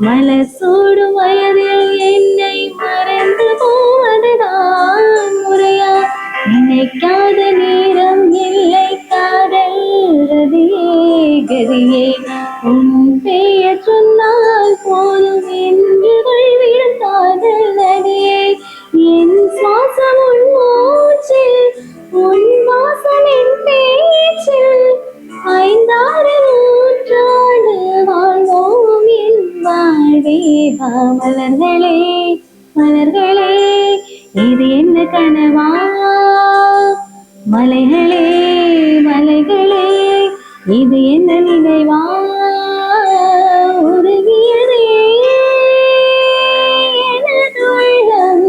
மலர் சூடும் வயதில் என்னை மறந்து போவதுதான் முறையா? நினைக்காத நேரம் இல்லை காதல் ரதியே கதியே. உன் பெயர் சொன்னால் போதும் என்று விடும் காதல் நதியே. என் சுவாசம் உன் மூச்சில், உன் வாசம் என் பேச்சில். ஐந்தாறு நூற்றாண்டு வாழ்வோம் என் வாழ்வே. மலர்களே மலர்களே, இது என்ன கனவா? மலைகளே மலைகளே, இது என்ன நினைவா? உருகியதே எனது உள்ளம்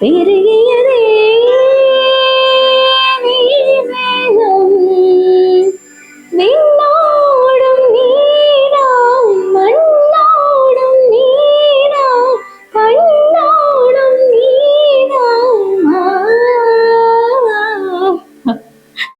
பெருகியதே